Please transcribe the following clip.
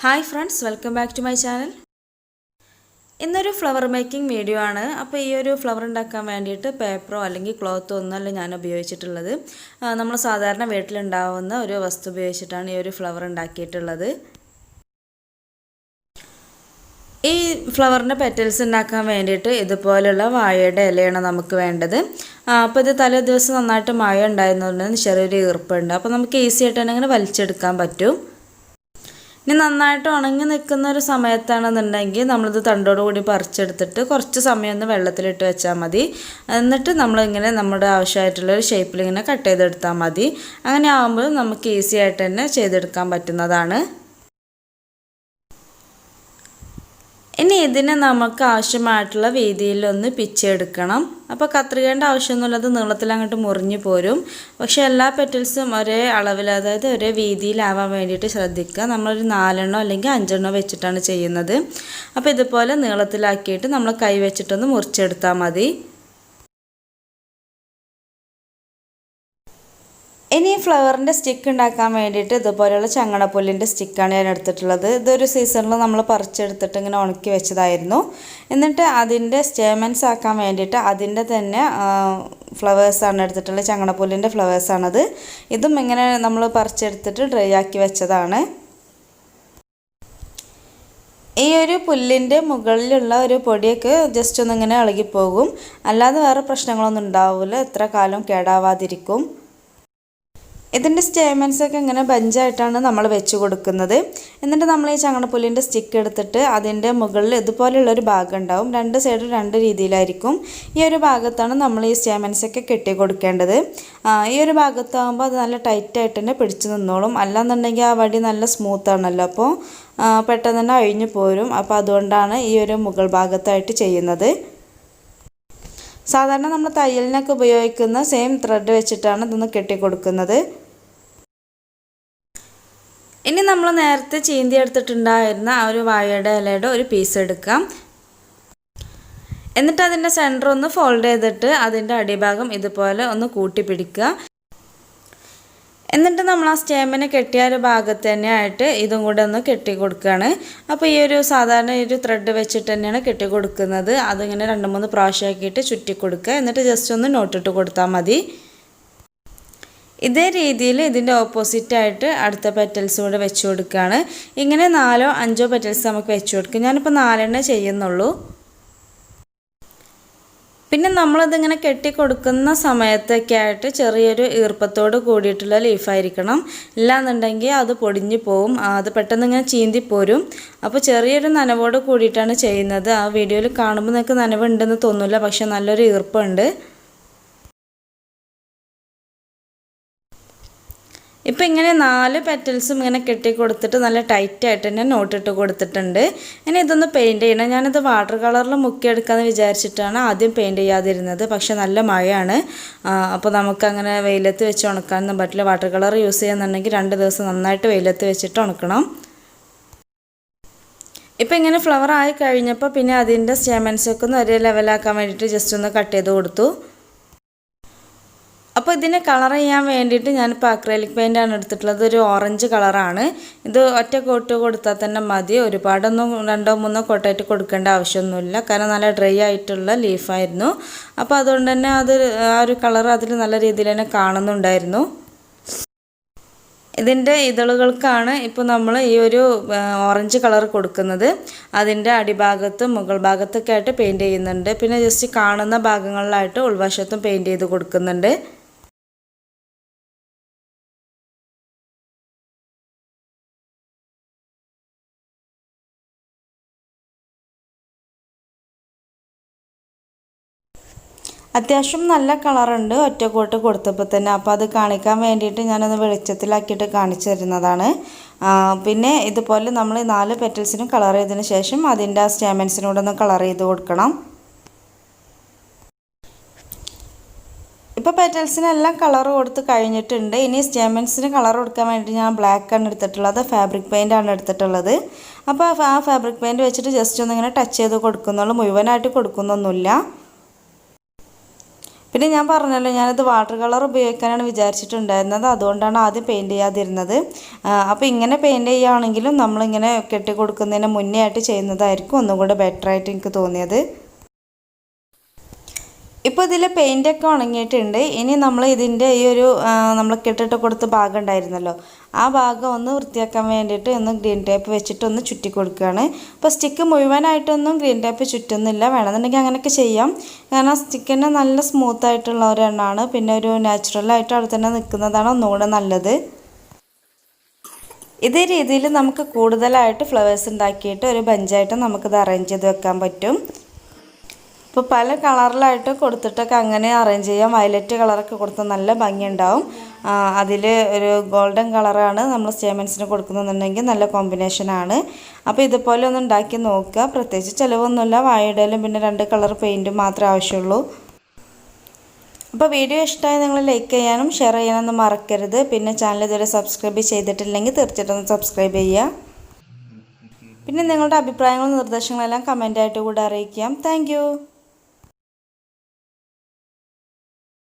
Hi friends, welcome back to my channel. ഇന്നൊരു flower making video ആണ്. അപ്പോൾ ഈ ഒരു ഫ്ലവർ ഉണ്ടാക്കാൻ വേണ്ടിയിട്ട് പേപ്പറോ അല്ലെങ്കിൽ ക്ലോത്തോ ഒന്നുമല്ല ഞാൻ ഉപയോഗിച്ചിട്ടുള്ളത്. നമ്മൾ സാധാരണ വീട്ടിലുണ്ടാവുന്ന ഒരു വസ്തു ഉപയോഗിച്ചിട്ടാണ് ഈ ഒരു ഫ്ലവർ ഉണ്ടാക്കിയിട്ടുള്ളത്. ഈ ഫ്ലവറിൻ്റെ പെറ്റൽസ് ഉണ്ടാക്കാൻ വേണ്ടിയിട്ട് ഇതുപോലുള്ള വാഴയുടെ ഇലയാണ് നമുക്ക് വേണ്ടത്. അപ്പോൾ ഇത് തലേ ദിവസം നന്നായിട്ട് മഴ ഉണ്ടായിരുന്നതുകൊണ്ട് ചെറിയൊരു ഈർപ്പുണ്ട്. അപ്പോൾ നമുക്ക് ഈസി ആയിട്ട് തന്നെ ഇങ്ങനെ വലിച്ചെടുക്കാൻ പറ്റും. ഇനി നന്നായിട്ട് ഉണങ്ങി നിൽക്കുന്ന ഒരു സമയത്താണെന്നുണ്ടെങ്കിൽ നമ്മളിത് തണ്ടോടുകൂടി പറിച്ചെടുത്തിട്ട് കുറച്ച് സമയം ഒന്ന് വെള്ളത്തിലിട്ട് വെച്ചാൽ മതി. എന്നിട്ട് നമ്മളിങ്ങനെ നമ്മുടെ ആവശ്യമായിട്ടുള്ളൊരു ഷേപ്പിൽ ഇങ്ങനെ കട്ട് ചെയ്തെടുത്താൽ മതി. അങ്ങനെ ആകുമ്പോൾ നമുക്ക് ഈസി ആയിട്ട് തന്നെ ചെയ്തെടുക്കാൻ പറ്റുന്നതാണ്. ഇനി ഇതിനെ നമുക്ക് ആവശ്യമായിട്ടുള്ള വീതിയിലൊന്ന് പിച്ചെടുക്കണം. അപ്പോൾ കത്രികേണ്ട ആവശ്യമൊന്നുമില്ലത് നീളത്തിൽ അങ്ങോട്ട് മുറിഞ്ഞു പോരും. പക്ഷേ എല്ലാ പെറ്റൽസും ഒരേ അളവിൽ, അതായത് ഒരേ വീതിയിലാവാൻ വേണ്ടിയിട്ട് ശ്രദ്ധിക്കുക. നമ്മളൊരു 4 അല്ലെങ്കിൽ 5 വെച്ചിട്ടാണ് ചെയ്യുന്നത്. അപ്പോൾ ഇതുപോലെ നീളത്തിലാക്കിയിട്ട് നമ്മൾ കൈ വെച്ചിട്ടൊന്ന് മുറിച്ചെടുത്താൽ മതി. ഇനി ഫ്ലവറിൻ്റെ സ്റ്റിക്ക് ഉണ്ടാക്കാൻ വേണ്ടിയിട്ട് ഇതുപോലെയുള്ള ചങ്ങണപ്പുല്ലിൻ്റെ സ്റ്റിക്കാണ് ഞാൻ എടുത്തിട്ടുള്ളത്. ഇതൊരു സീസണിൽ നമ്മൾ പറിച്ചെടുത്തിട്ട് ഇങ്ങനെ ഉണക്കി വെച്ചതായിരുന്നു. എന്നിട്ട് അതിൻ്റെ സ്റ്റേമൻസ് ആക്കാൻ വേണ്ടിയിട്ട് അതിൻ്റെ തന്നെ ഫ്ലവേഴ്സാണ് എടുത്തിട്ടുള്ളത്. ചങ്ങണപ്പുല്ലിൻ്റെ ഫ്ലവേഴ്സാണത്. ഇതും ഇങ്ങനെ നമ്മൾ പറിച്ചെടുത്തിട്ട് ഡ്രൈ ആക്കി വെച്ചതാണ്. ഈ ഒരു പുല്ലിൻ്റെ മുകളിലുള്ള ഒരു പൊടിയൊക്കെ ജസ്റ്റ് ഒന്നിങ്ങനെ ഇളകിപ്പോകും. അല്ലാതെ വേറെ പ്രശ്നങ്ങളൊന്നും ഉണ്ടാവില്ല. എത്ര കാലം കേടാവാതിരിക്കും. ഇതിൻ്റെ സ്റ്റേമൻസൊക്കെ ഇങ്ങനെ ബഞ്ചായിട്ടാണ് നമ്മൾ വെച്ച് കൊടുക്കുന്നത്. എന്നിട്ട് നമ്മൾ ഈ ചങ്ങണപ്പുല്ലിൻ്റെ സ്റ്റിക്ക് എടുത്തിട്ട് അതിൻ്റെ മുകളിൽ ഇതുപോലെയുള്ളൊരു ഭാഗം ഉണ്ടാവും. 2 സൈഡും 2 രീതിയിലായിരിക്കും. ഈ ഒരു ഭാഗത്താണ് നമ്മൾ ഈ സ്റ്റേമൻസൊക്കെ കെട്ടി കൊടുക്കേണ്ടത്. ഈ ഒരു ഭാഗത്താകുമ്പോൾ അത് നല്ല ടൈറ്റായിട്ട് തന്നെ പിടിച്ച് നിന്നോളും. അല്ലാന്നുണ്ടെങ്കിൽ ആ വടി നല്ല സ്മൂത്താണല്ലോ, അപ്പോൾ പെട്ടെന്ന് തന്നെ അഴിഞ്ഞു പോരും. അപ്പോൾ അതുകൊണ്ടാണ് ഈ ഒരു മുകൾ ഭാഗത്തായിട്ട് ചെയ്യുന്നത്. സാധാരണ നമ്മൾ തയ്യലിനൊക്കെ ഉപയോഗിക്കുന്ന സെയിം ത്രെഡ് വെച്ചിട്ടാണ് ഇതൊന്ന് കെട്ടി കൊടുക്കുന്നത്. ഇനി നമ്മൾ നേരത്തെ ചീന്തി എടുത്തിട്ടുണ്ടായിരുന്ന ആ ഒരു വാഴയുടെ ഇലയുടെ ഒരു പീസ് എടുക്കാം. എന്നിട്ട് അതിൻ്റെ സെൻറ്റർ ഒന്ന് ഫോൾഡ് ചെയ്തിട്ട് അതിൻ്റെ അടിഭാഗം ഇതുപോലെ ഒന്ന് കൂട്ടി പിടിക്കുക. എന്നിട്ട് നമ്മൾ ആ സ്റ്റേമിനെ കെട്ടിയ ഒരു ഭാഗത്ത് തന്നെയായിട്ട് ഇതും കൂടെ ഒന്ന് കെട്ടി കൊടുക്കുകയാണ്. അപ്പോൾ ഈ ഒരു സാധാരണ ഒരു ത്രെഡ് വെച്ചിട്ട് തന്നെയാണ് കെട്ടി കൊടുക്കുന്നത്. അതിങ്ങനെ 2-3 പ്രാവശ്യമാക്കിയിട്ട് ചുറ്റി കൊടുക്കുക. എന്നിട്ട് ജസ്റ്റ് ഒന്ന് നോട്ടിട്ട് കൊടുത്താൽ മതി. ഇതേ രീതിയിൽ ഇതിൻ്റെ ഓപ്പോസിറ്റായിട്ട് അടുത്ത പെറ്റൽസ് കൂടെ വെച്ച് കൊടുക്കുകയാണ്. ഇങ്ങനെ 4-5 പെറ്റൽസ് നമുക്ക് വെച്ച് കൊടുക്കും. ഞാനിപ്പോൾ 4 ചെയ്യുന്നുള്ളൂ. പിന്നെ നമ്മളിതിങ്ങനെ കെട്ടിക്കൊടുക്കുന്ന സമയത്തൊക്കെ ആയിട്ട് ചെറിയൊരു ഈർപ്പത്തോട് കൂടിയിട്ടുള്ള ലീഫായിരിക്കണം. ഇല്ലാന്നുണ്ടെങ്കിൽ അത് പൊടിഞ്ഞു പോവും. അത് പെട്ടെന്ന് ഇങ്ങനെ ചീന്തിപ്പോരും. അപ്പോൾ ചെറിയൊരു നനവോട് കൂടിയിട്ടാണ് ചെയ്യുന്നത്. ആ വീഡിയോയിൽ കാണുമ്പോൾ നിങ്ങൾക്ക് നനവുണ്ടെന്ന് തോന്നില്ല, പക്ഷെ നല്ലൊരു ഈർപ്പമുണ്ട്. ഇപ്പോൾ ഇങ്ങനെ 4 പെറ്റൽസും ഇങ്ങനെ കെട്ടി കൊടുത്തിട്ട് നല്ല ടൈറ്റായിട്ട് തന്നെ നോട്ടിട്ട് കൊടുത്തിട്ടുണ്ട്. ഇനി ഇതൊന്ന് പെയിൻറ്റ് ചെയ്യണം. ഞാനിത് വാട്ടർ കളറിൽ മുക്കിയെടുക്കാമെന്ന് വിചാരിച്ചിട്ടാണ് ആദ്യം പെയിൻറ്റ് ചെയ്യാതിരുന്നത്. പക്ഷെ നല്ല മഴയാണ്. അപ്പോൾ നമുക്കങ്ങനെ വെയിലത്ത് വെച്ച് ഉണക്കാനൊന്നും പറ്റില്ല. വാട്ടർ കളർ യൂസ് ചെയ്യുന്നുണ്ടെങ്കിൽ 2 ദിവസം നന്നായിട്ട് വെയിലത്ത് വെച്ചിട്ട് ഉണക്കണം. ഇപ്പോൾ ഇങ്ങനെ ഫ്ലവർ ആയി കഴിഞ്ഞപ്പോൾ പിന്നെ അതിൻ്റെ സ്റ്റേമൻസൊക്കെ ഒന്ന് ഒരേ ലെവലാക്കാൻ വേണ്ടിയിട്ട് ജസ്റ്റ് ഒന്ന് കട്ട് ചെയ്ത് കൊടുത്തു. അപ്പോൾ ഇതിനെ കളർ ചെയ്യാൻ വേണ്ടിയിട്ട് ഞാനിപ്പോൾ അക്രലിക് പെയിൻ്റാണ് എടുത്തിട്ടുള്ളത്. ഒരു ഓറഞ്ച് കളറാണ്. ഇത് ഒറ്റ കോട്ട് കൊടുത്താൽ തന്നെ മതി. ഒരുപാടൊന്നും 2-3 കോട്ടായിട്ട് കൊടുക്കേണ്ട ആവശ്യമൊന്നുമില്ല. കാരണം നല്ല ഡ്രൈ ആയിട്ടുള്ള ലീഫായിരുന്നു. അപ്പോൾ അതുകൊണ്ട് തന്നെ ആ ഒരു കളർ അതിൽ നല്ല രീതിയിൽ തന്നെ കാണുന്നുണ്ടായിരുന്നു. ഇതിൻ്റെ ഇതളുകൾക്കാണ് ഇപ്പോൾ നമ്മൾ ഈ ഒരു ഓറഞ്ച് കളർ കൊടുക്കുന്നത്. അതിൻ്റെ അടിഭാഗത്തും മുകൾ ഭാഗത്തൊക്കെ ആയിട്ട് പെയിൻറ്റ് ചെയ്യുന്നുണ്ട്. പിന്നെ ജസ്റ്റ് കാണുന്ന ഭാഗങ്ങളിലായിട്ട് ഉൾവശത്തും പെയിൻറ്റ് ചെയ്ത് കൊടുക്കുന്നുണ്ട്. അത്യാവശ്യം നല്ല കളറുണ്ട് ഒറ്റക്കോട്ട് കൊടുത്തപ്പോൾ തന്നെ. അപ്പോൾ അത് കാണിക്കാൻ വേണ്ടിയിട്ട് ഞാനൊന്ന് വെളിച്ചത്തിലാക്കിയിട്ട് കാണിച്ചു തരുന്നതാണ്. പിന്നെ ഇതുപോലെ നമ്മൾ 4 പെറ്റൽസിനും കളർ ചെയ്തതിന് ശേഷം അതിൻ്റെ ആ സ്റ്റേമൻസിനൂടെ ഒന്ന് കളർ ചെയ്ത് കൊടുക്കണം. ഇപ്പോൾ പെറ്റൽസിനെല്ലാം കളർ കൊടുത്ത് കഴിഞ്ഞിട്ടുണ്ട്. ഇനി സ്റ്റേമൻസിന് കളർ കൊടുക്കാൻ വേണ്ടിയിട്ട് ഞാൻ ബ്ലാക്കാണ് എടുത്തിട്ടുള്ളത്. ഫാബ്രിക് പെയിൻ്റാണ് എടുത്തിട്ടുള്ളത്. അപ്പോൾ ആ ഫാബ്രിക് പെയിൻറ്റ് വെച്ചിട്ട് ജസ്റ്റ് ഒന്നിങ്ങനെ ടച്ച് ചെയ്ത് കൊടുക്കുന്നുള്ളൂ. മുഴുവനായിട്ട് കൊടുക്കുന്നൊന്നുമില്ല. പിന്നെ ഞാൻ പറഞ്ഞല്ലോ ഞാനത് വാട്ടർ കളർ ഉപയോഗിക്കാനാണ് വിചാരിച്ചിട്ടുണ്ടായിരുന്നത്, അതുകൊണ്ടാണ് ആദ്യം പെയിൻറ്റ് ചെയ്യാതിരുന്നത്. അപ്പോൾ ഇങ്ങനെ പെയിൻറ്റ് ചെയ്യുകയാണെങ്കിലും നമ്മളിങ്ങനെ കെട്ടി കൊടുക്കുന്നതിന് മുന്നേ ആയിട്ട് ചെയ്യുന്നതായിരിക്കും ഒന്നും കൂടെ ബെറ്ററായിട്ട് എനിക്ക് തോന്നിയത്. ഇപ്പോൾ ഇതിൽ പെയിൻ്റൊക്കെ ഉണങ്ങിയിട്ടുണ്ട്. ഇനി നമ്മൾ ഇതിൻ്റെ ഈ ഒരു നമ്മൾ കെട്ടിട്ട് കൊടുത്ത ഭാഗം ഉണ്ടായിരുന്നല്ലോ, ആ ഭാഗം ഒന്ന് വൃത്തിയാക്കാൻ വേണ്ടിയിട്ട് ഒന്ന് ഗ്രീൻ ടേപ്പ് വെച്ചിട്ട് ഒന്ന് ചുറ്റി കൊടുക്കുകയാണ്. അപ്പോൾ സ്റ്റിക്ക് മുഴുവനായിട്ടൊന്നും ഗ്രീൻ ടേപ്പ് ചുറ്റുന്നില്ല, വേണമെന്നുണ്ടെങ്കിൽ അങ്ങനെയൊക്കെ ചെയ്യാം. കാരണം സ്റ്റിക്കിന് നല്ല സ്മൂത്തായിട്ടുള്ള ഒരെണ്ണമാണ്, പിന്നെ ഒരു നാച്ചുറലായിട്ട് അവിടെ തന്നെ നിൽക്കുന്നതാണ് ഒന്നുകൂടെ നല്ലത്. ഇതേ രീതിയിൽ നമുക്ക് കൂടുതലായിട്ട് ഫ്ലവേഴ്സ് ഉണ്ടാക്കിയിട്ട് ഒരു ബഞ്ചായിട്ട് നമുക്കിത് അറേഞ്ച് ചെയ്ത് വെക്കാൻ പറ്റും. ഇപ്പോൾ പല കളറിലായിട്ട് കൊടുത്തിട്ടൊക്കെ അങ്ങനെ അറേഞ്ച് ചെയ്യാം. വയലറ്റ് കളറൊക്കെ കൊടുത്താൽ നല്ല ഭംഗിയുണ്ടാവും. അതിൽ ഒരു ഗോൾഡൻ കളറാണ് നമ്മൾ സ്റ്റേമൻസിന് കൊടുക്കുന്നുണ്ടെങ്കിൽ നല്ല കോമ്പിനേഷനാണ്. അപ്പോൾ ഇതുപോലെ ഒന്ന് ഉണ്ടാക്കി നോക്കുക. പ്രത്യേകിച്ച് ചിലവൊന്നുമില്ല, വാഴയിടയിലും പിന്നെ 2 കളർ പെയിൻറ്റും മാത്രമേ ആവശ്യമുള്ളൂ. അപ്പോൾ വീഡിയോ ഇഷ്ടമായി നിങ്ങൾ ലൈക്ക് ചെയ്യാനും ഷെയർ ചെയ്യാനൊന്നും മറക്കരുത്. പിന്നെ ചാനൽ ഇതുവരെ സബ്സ്ക്രൈബ് ചെയ്തിട്ടില്ലെങ്കിൽ തീർച്ചയായിട്ടും ഒന്ന് സബ്സ്ക്രൈബ് ചെയ്യുക. പിന്നെ നിങ്ങളുടെ അഭിപ്രായങ്ങളും നിർദ്ദേശങ്ങളെല്ലാം കമൻ്റായിട്ട് കൂടെ അറിയിക്കാം. താങ്ക്